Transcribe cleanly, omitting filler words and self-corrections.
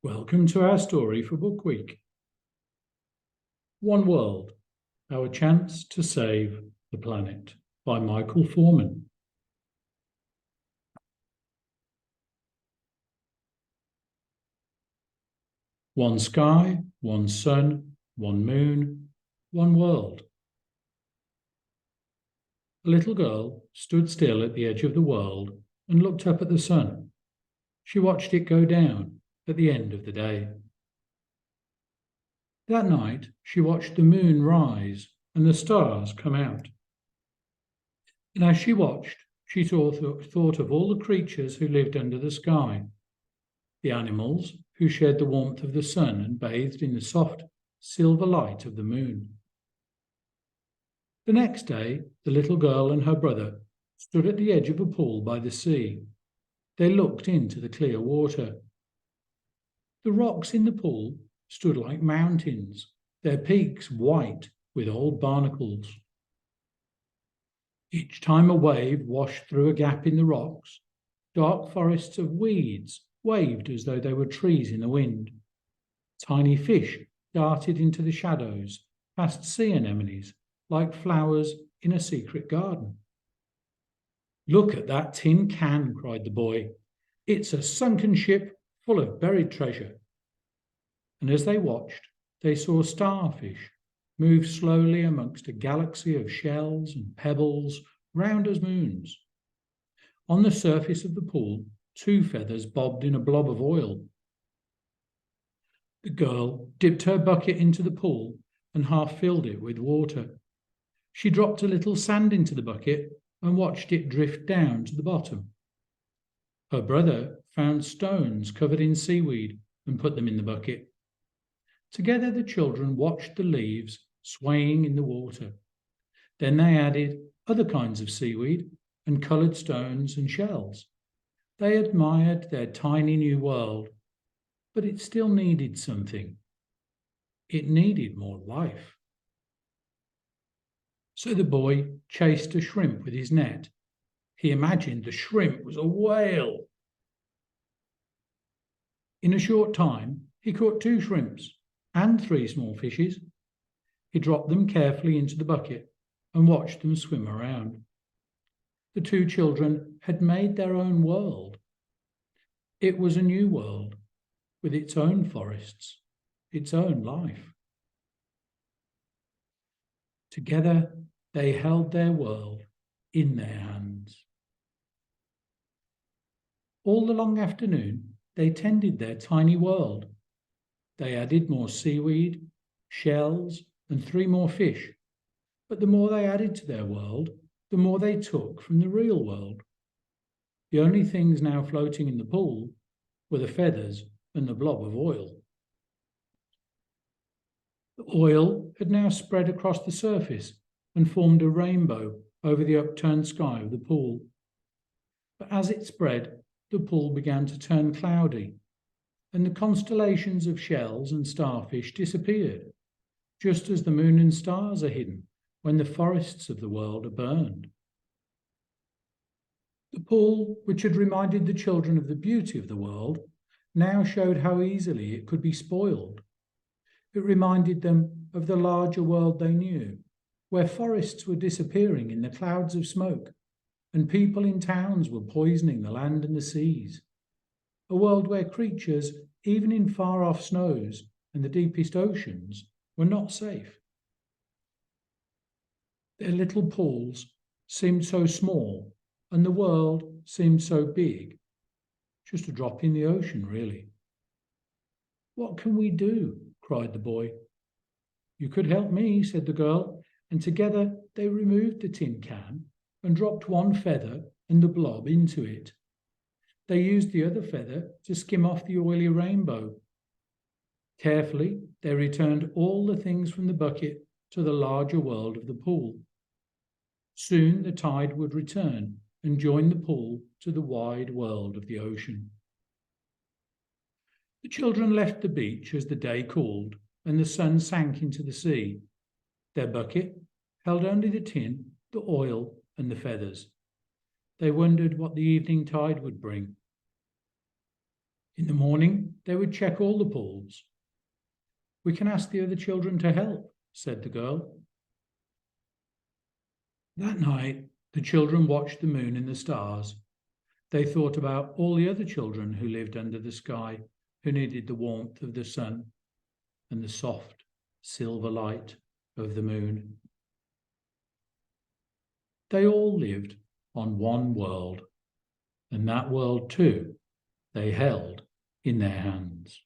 Welcome to our story for Book Week. One World, Our Chance to Save the Planet by Michael Foreman. One sky, one sun, one moon, one world. A little girl stood still at the edge of the world and looked up at the sun. She watched it go down at the end of the day. That night, she watched the moon rise and the stars come out. And as she watched, she thought of all the creatures who lived under the sky, the animals who shared the warmth of the sun and bathed in the soft silver light of the moon. The next day, the little girl and her brother stood at the edge of a pool by the sea. They looked into the clear water. The rocks in the pool stood like mountains, their peaks white with old barnacles. Each time a wave washed through a gap in the rocks, dark forests of weeds waved as though they were trees in the wind. Tiny fish darted into the shadows, past sea anemones, like flowers in a secret garden. "Look at that tin can," cried the boy. "It's a sunken ship full of buried treasure." And as they watched, they saw starfish move slowly amongst a galaxy of shells and pebbles, round as moons. On the surface of the pool, 2 feathers bobbed in a blob of oil. The girl dipped her bucket into the pool and half filled it with water. She dropped a little sand into the bucket and watched it drift down to the bottom. Her brother found stones covered in seaweed and put them in the bucket. Together the children watched the leaves swaying in the water. Then they added other kinds of seaweed and coloured stones and shells. They admired their tiny new world, but it still needed something. It needed more life. So the boy chased a shrimp with his net. He imagined the shrimp was a whale. In a short time, he caught 2 shrimps and 3 small fishes. He dropped them carefully into the bucket and watched them swim around. The 2 children had made their own world. It was a new world with its own forests, its own life. Together, they held their world in their hands. All the long afternoon, they tended their tiny world. They added more seaweed, shells, and 3 more fish. But the more they added to their world, the more they took from the real world. The only things now floating in the pool were the feathers and the blob of oil. The oil had now spread across the surface and formed a rainbow over the upturned sky of the pool. But as it spread, the pool began to turn cloudy, and the constellations of shells and starfish disappeared, just as the moon and stars are hidden when the forests of the world are burned. The pool, which had reminded the children of the beauty of the world, now showed how easily it could be spoiled. It reminded them of the larger world they knew, where forests were disappearing in the clouds of smoke, and people in towns were poisoning the land and the seas. A world where creatures, even in far-off snows and the deepest oceans, were not safe. Their little pools seemed so small, and the world seemed so big. Just a drop in the ocean, really. "What can we do?" cried the boy. "You could help me," said the girl, and together they removed the tin can and dropped 1 feather and the blob into it. They used the other feather to skim off the oily rainbow. Carefully, they returned all the things from the bucket to the larger world of the pool. Soon the tide would return and join the pool to the wide world of the ocean. The children left the beach as the day cooled and the sun sank into the sea. Their bucket held only the tin, the oil, and the feathers. They wondered what the evening tide would bring. In the morning, they would check all the pools. "We can ask the other children to help," said the girl. That night, the children watched the moon and the stars. They thought about all the other children who lived under the sky, who needed the warmth of the sun and the soft silver light of the moon. They all lived on one world, and that world too they held in their hands.